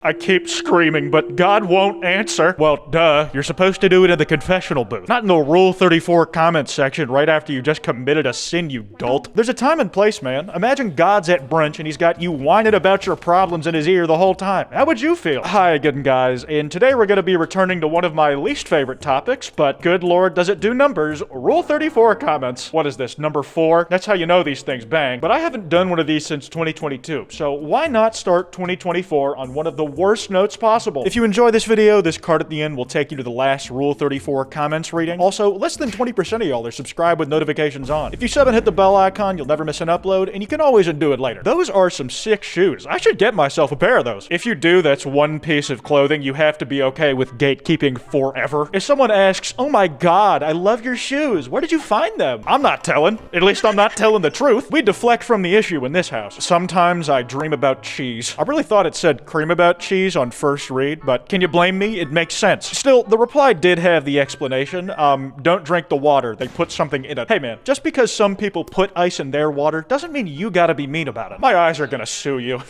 I keep screaming, but God won't answer. Well, duh. You're supposed to do it in the confessional booth, not in the Rule 34 comments section right after you just committed a sin, you dolt. There's a time and place, man. Imagine God's at brunch and he's got you whining about your problems in his ear the whole time. How would you feel? Hi again, guys, and today we're going to be returning to one of my least favorite topics, but good lord, does it do numbers. Rule 34 comments. What is this, number 4? That's how you know these things bang. But I haven't done one of these since 2022, so why not start 2024 on one of the worst notes possible? If you enjoy this video, this card at the end will take you to the last Rule 34 comments reading. Also, less than 20% of y'all are subscribed with notifications on. If you sub and hit the bell icon, you'll never miss an upload, and you can always undo it later. Those are some sick shoes. I should get myself a pair of those. If you do, that's one piece of clothing you have to be okay with gatekeeping forever. If someone asks, oh my god, I love your shoes, where did you find them? I'm not telling. At least I'm not telling the truth. We deflect from the issue in this house. Sometimes I dream about cheese. I really thought it said cream about cheese on first read, but can you blame me? It makes sense. Still, the reply did have the explanation. Don't drink the water. They put something in it. Hey man, just because some people put ice in their water doesn't mean you gotta be mean about it. My eyes are gonna sue you.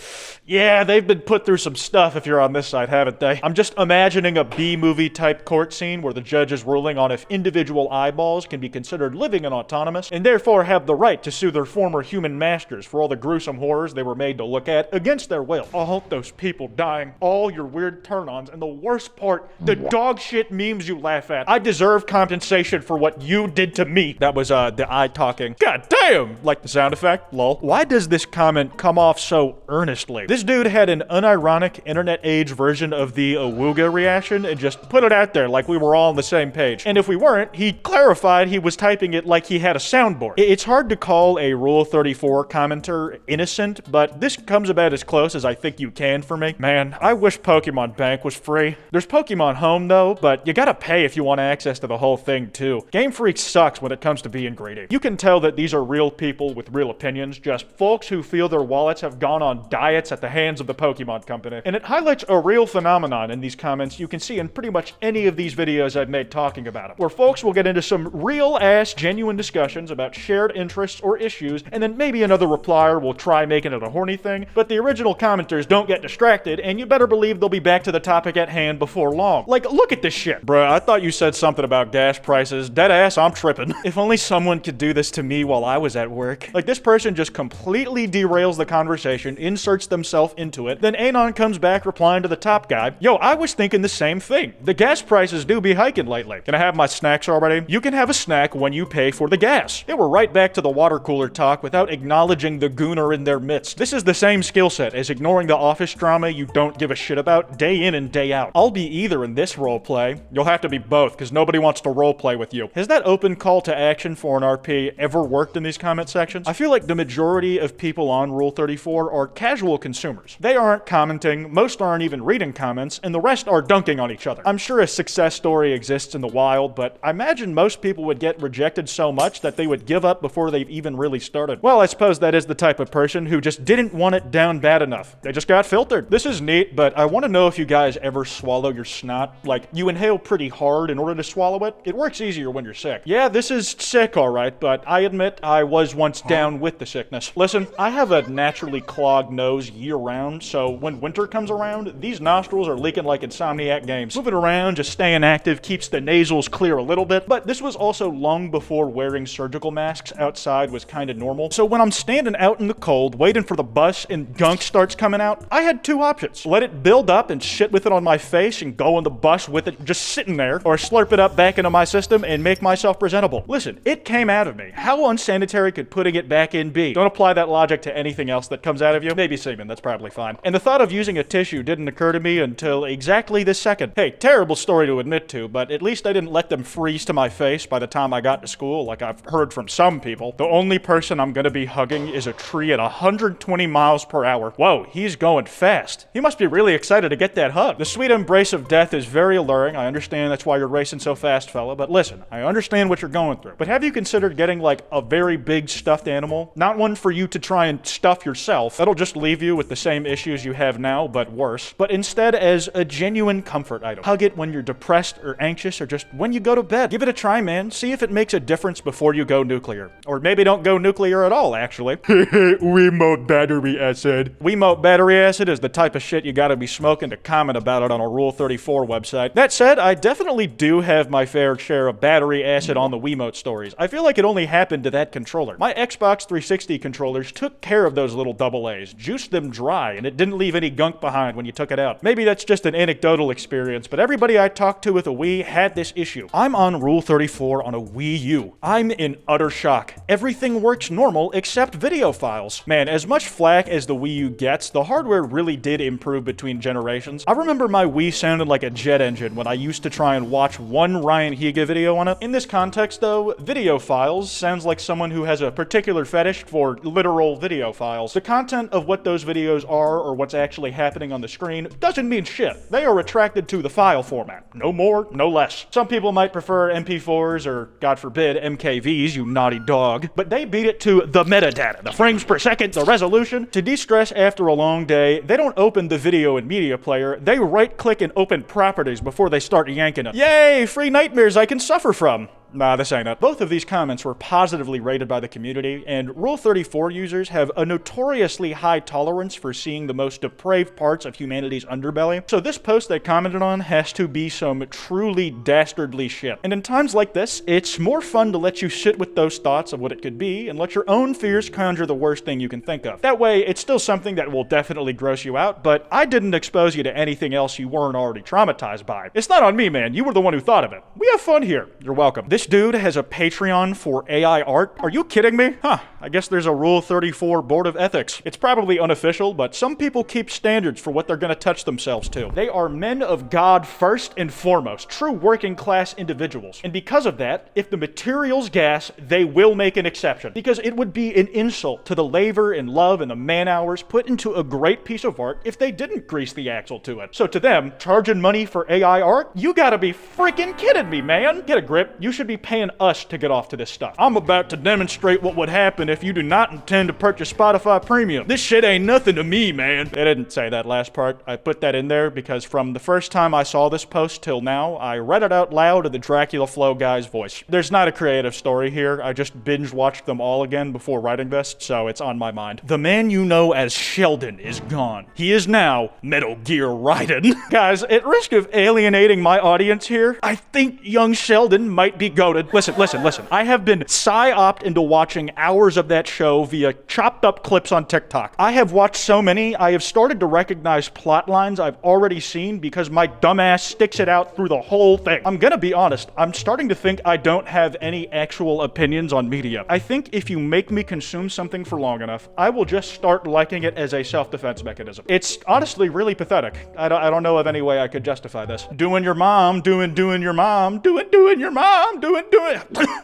Yeah, they've been put through some stuff if you're on this side, haven't they? I'm just imagining a B-movie type court scene where the judge is ruling on if individual eyeballs can be considered living and autonomous, and therefore have the right to sue their former human masters for all the gruesome horrors they were made to look at against their will. All those people dying, all your weird turn-ons, and the worst part, the dog shit memes you laugh at. I deserve compensation for what you did to me. That was, the eye talking. God damn! Like the sound effect, lol. Why does this comment come off so earnestly? This dude had an unironic internet age version of the awooga reaction and just put it out there like we were all on the same page. And if we weren't, he clarified he was typing it like he had a soundboard. It's hard to call a Rule 34 commenter innocent, but this comes about as close as I think you can for me. Man, I wish Pokemon Bank was free. There's Pokemon Home though, but you gotta pay if you want access to the whole thing too. Game Freak sucks when it comes to being greedy. You can tell that these are real people with real opinions, just folks who feel their wallets have gone on diets at the hands of the Pokemon Company. And it highlights a real phenomenon in these comments you can see in pretty much any of these videos I've made talking about it, where folks will get into some real-ass genuine discussions about shared interests or issues, and then maybe another replier will try making it a horny thing, but the original commenters don't get distracted, and you better believe they'll be back to the topic at hand before long. Like, look at this shit. Bruh, I thought you said something about gas prices. Deadass, I'm tripping. If only someone could do this to me while I was at work. Like, this person just completely derails the conversation, inserts themselves into it, then Anon comes back replying to the top guy, yo, I was thinking the same thing. The gas prices do be hiking lately. Can I have my snacks already? You can have a snack when you pay for the gas. Yeah, we're right back to the water cooler talk without acknowledging the gooner in their midst. This is the same skill set as ignoring the office drama you don't give a shit about day in and day out. I'll be either in this roleplay. You'll have to be both, because nobody wants to roleplay with you. Has that open call to action for an RP ever worked in these comment sections? I feel like the majority of people on Rule 34 are casual consumers. They aren't commenting, most aren't even reading comments, and the rest are dunking on each other. I'm sure a success story exists in the wild, but I imagine most people would get rejected so much that they would give up before they've even really started. Well, I suppose that is the type of person who just didn't want it down bad enough. They just got filtered. This is neat, but I want to know if you guys ever swallow your snot. Like, you inhale pretty hard in order to swallow it. It works easier when you're sick. Yeah, this is sick, alright, but I admit I was once down with the sickness. Listen, I have a naturally clogged nose year-round, so when winter comes around, these nostrils are leaking like Insomniac games. Moving around, just staying active, keeps the nasals clear a little bit, but this was also long before wearing surgical masks outside was kinda normal. So when I'm standing out in the cold, waiting for the bus, and gunk starts coming out, I had two options. Let it build up and shit with it on my face and go on the bus with it just sitting there, or slurp it up back into my system and make myself presentable. Listen, it came out of me. How unsanitary could putting it back in be? Don't apply that logic to anything else that comes out of you. Maybe semen, that's probably fine. And the thought of using a tissue didn't occur to me until exactly this second. Hey, terrible story to admit to, but at least I didn't let them freeze to my face by the time I got to school, like I've heard from some people. The only person I'm gonna be hugging is a tree at 120 miles per hour. Whoa, he's going fast. He must be really excited to get that hug. The sweet embrace of death is very alluring. I understand that's why you're racing so fast, fella, but listen, I understand what you're going through. But have you considered getting like a very big stuffed animal? Not one for you to try and stuff yourself. That'll just leave you with the same issues you have now, but worse. But instead as a genuine comfort item. Hug it when you're depressed or anxious or just when you go to bed. Give it a try, man. See if it makes a difference before you go nuclear. Or maybe don't go nuclear at all, actually. Wiimote battery acid. Wiimote battery acid is the type of shit shit you gotta be smoking to comment about it on a Rule 34 website. That said, I definitely do have my fair share of battery acid on the Wiimote stories. I feel like it only happened to that controller. My Xbox 360 controllers took care of those little double A's, juiced them dry, and it didn't leave any gunk behind when you took it out. Maybe that's just an anecdotal experience, but everybody I talked to with a Wii had this issue. I'm on Rule 34 on a Wii U. I'm in utter shock. Everything works normal except video files. Man, as much flack as the Wii U gets, the hardware really did improve between generations. I remember my Wii sounded like a jet engine when I used to try and watch one Ryan Higa video on it. In this context though, video files sounds like someone who has a particular fetish for literal video files. The content of what those videos are or what's actually happening on the screen doesn't mean shit. They are attracted to the file format. No more, no less. Some people might prefer MP4s or, God forbid, MKVs, you naughty dog, but they beat it to the metadata, the frames per second, the resolution. To de-stress after a long day, they don't open the video and media player, they right-click and open properties before they start yanking it. Yay, free nightmares I can suffer from. Nah, this ain't it. Both of these comments were positively rated by the community, and Rule 34 users have a notoriously high tolerance for seeing the most depraved parts of humanity's underbelly. So this post they commented on has to be some truly dastardly shit. And in times like this, it's more fun to let you sit with those thoughts of what it could be and let your own fears conjure the worst thing you can think of. That way, it's still something that will definitely gross you out, but I didn't expose you to anything else you weren't already traumatized by. It's not on me, man. You were the one who thought of it. We have fun here. You're welcome. This dude has a Patreon for AI art. Are you kidding me? Huh. I guess there's a Rule 34 Board of Ethics. It's probably unofficial, but some people keep standards for what they're gonna touch themselves to. They are men of God first and foremost, true working class individuals. And because of that, if the material's gas, they will make an exception. Because it would be an insult to the labor and love and the man hours put into a great piece of art if they didn't grease the axle to it. So to them, charging money for AI art? You gotta be freaking kidding me, man. Get a grip. You should be paying us to get off to this stuff. I'm about to demonstrate what would happen if you do not intend to purchase Spotify Premium. This shit ain't nothing to me, man. They didn't say that last part. I put that in there because from the first time I saw this post till now, I read it out loud in the Dracula Flow guy's voice. There's not a creative story here. I just binge watched them all again before writing this, so it's on my mind. The man you know as Sheldon is gone. He is now Metal Gear Raiden. Guys, at risk of alienating my audience here, I think young Sheldon might be goated. Listen. I have been psyoped into watching hours of that show via chopped up clips on TikTok. I have watched so many, I have started to recognize plot lines I've already seen because my dumbass sticks it out through the whole thing. I'm gonna be honest, I'm starting to think I don't have any actual opinions on media. I think if you make me consume something for long enough, I will just start liking it as a self-defense mechanism. It's honestly really pathetic. I don't know of any way I could justify this. Doing your mom, doing your mom, doing your mom, doing.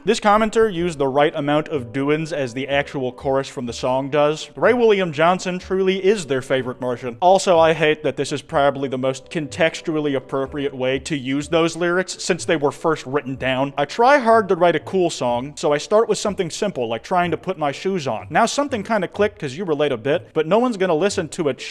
This commenter used the right amount of doins as the actual chorus from the song does. Ray William Johnson truly is their favorite Martian. Also, I hate that this is probably the most contextually appropriate way to use those lyrics since they were first written down. I try hard to write a cool song, so I start with something simple like trying to put my shoes on. Now something kind of clicked because you relate a bit, but no one's gonna listen to it.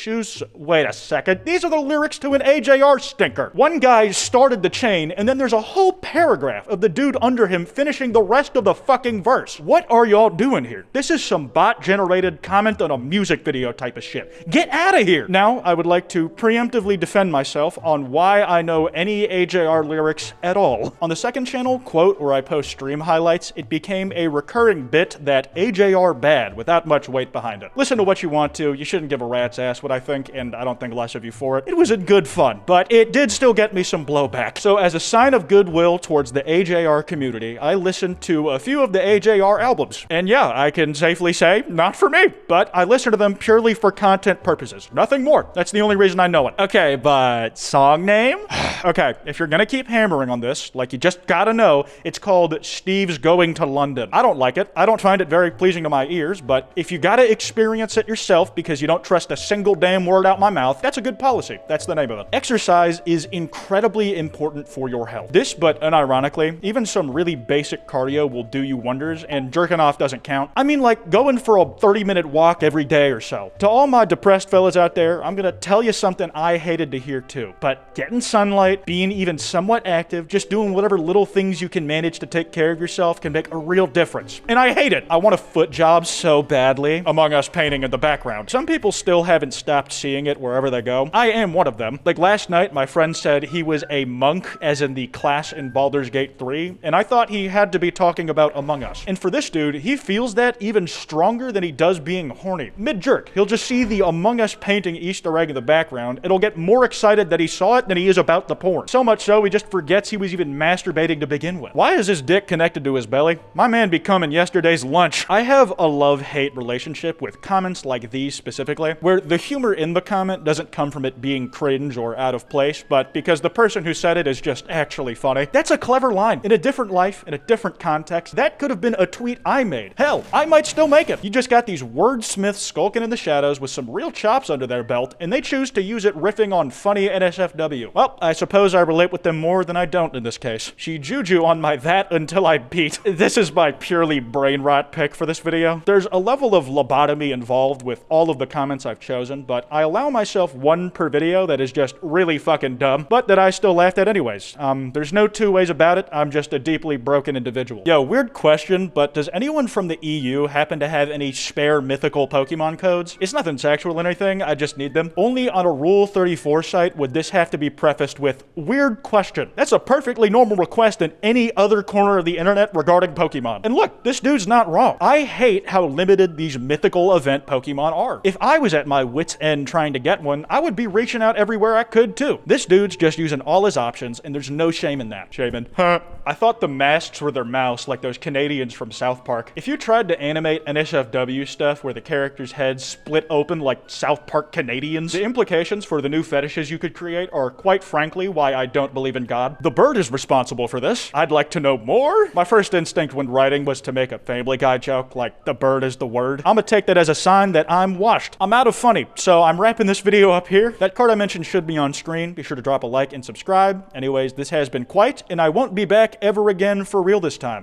Wait a second. These are the lyrics to an AJR stinker. One guy started the chain, and then there's a whole paragraph of the dude under him finishing the rest of the fucking verse. What are y'all doing here? This is some bot-generated comment on a music video type of shit. Get out of here! Now, I would like to preemptively defend myself on why I know any AJR lyrics at all. On the second channel, Quote, where I post stream highlights, it became a recurring bit that AJR bad without much weight behind it. Listen to what you want to, you shouldn't give a rat's ass what I think, and I don't think less of you for it. It was in good fun, but it did still get me some blowback. So as a sign of goodwill towards the AJR community, I listened to a few of the AJR albums. And yeah, I can safely say, not for me, but I listen to them purely for content purposes. Nothing more. That's the only reason I know it. Okay, but song name? Okay, if you're gonna keep hammering on this, like you just gotta know, it's called Steve's Going to London. I don't like it. I don't find it very pleasing to my ears, but if you gotta experience it yourself because you don't trust a single damn word out my mouth, that's a good policy. That's the name of it. Exercise is incredibly important for your health. This, but unironically, even some really basic cardio will do you wonders, and jerking off doesn't count. I mean, like going for a 30-minute walk every day or so. To all my depressed fellas out there, I'm gonna tell you something I hated to hear too. But getting sunlight, being even somewhat active, just doing whatever little things you can manage to take care of yourself can make a real difference. And I hate it. I want a foot job so badly. Among Us painting in the background. Some people still haven't stopped seeing it wherever they go. I am one of them. Like last night, my friend said he was a monk, as in the class in Baldur's Gate 3, and I thought he had to be talking about Among Us. And for this dude, he feels that even stronger than he does being horny. Mid-jerk, he'll just see the Among Us painting Easter egg in the background, and he'll get more excited that he saw it than he is about the porn. So much so, he just forgets he was even masturbating to begin with. Why is his dick connected to his belly? My man be coming yesterday's lunch. I have a love-hate relationship with comments like these specifically, where the humor in the comment doesn't come from it being cringe or out of place, but because the person who said it is just actually funny. That's a clever line. In a different life, in a different context, that could have been a tweet I made. Hell, I might still make it. You just got these wordsmiths skulking in the shadows with some real chops under their belt, and they choose to use it riffing on funny NSFW. Well, I suppose I relate with them more than I don't in this case. She juju on my that until I beat. This is my purely brain rot pick for this video. There's a level of lobotomy involved with all of the comments I've chosen, but I allow myself one per video that is just really fucking dumb, but that I still laughed at anyways. There's no two ways about it. I'm just a deeply broken individual. Yo, weird question, but does anyone from the EU happen to have any spare mythical Pokemon codes? It's nothing sexual or anything, I just need them. Only on a Rule 34 site would this have to be prefaced with, weird question. That's a perfectly normal request in any other corner of the internet regarding Pokemon. And look, this dude's not wrong. I hate how limited these mythical event Pokemon are. If I was at my wit's end trying to get one, I would be reaching out everywhere I could too. This dude's just using all his options, and there's no shame in that. Shaman. Huh. I thought the masks were their mouse, like those Canadians from South Park. If you tried to animate NSFW stuff where the characters' heads split open like South Park Canadians, the implications for the new fetishes you could create are quite frankly why I don't believe in God. The bird is responsible for this. I'd like to know more. My first instinct when writing was to make a Family Guy joke, like the bird is the word. I'm gonna take that as a sign that I'm washed. I'm out of funny, so I'm wrapping this video up here. That card I mentioned should be on screen. Be sure to drop a like and subscribe. Anyways, this has been Kwite, and I won't be back ever again for real this time.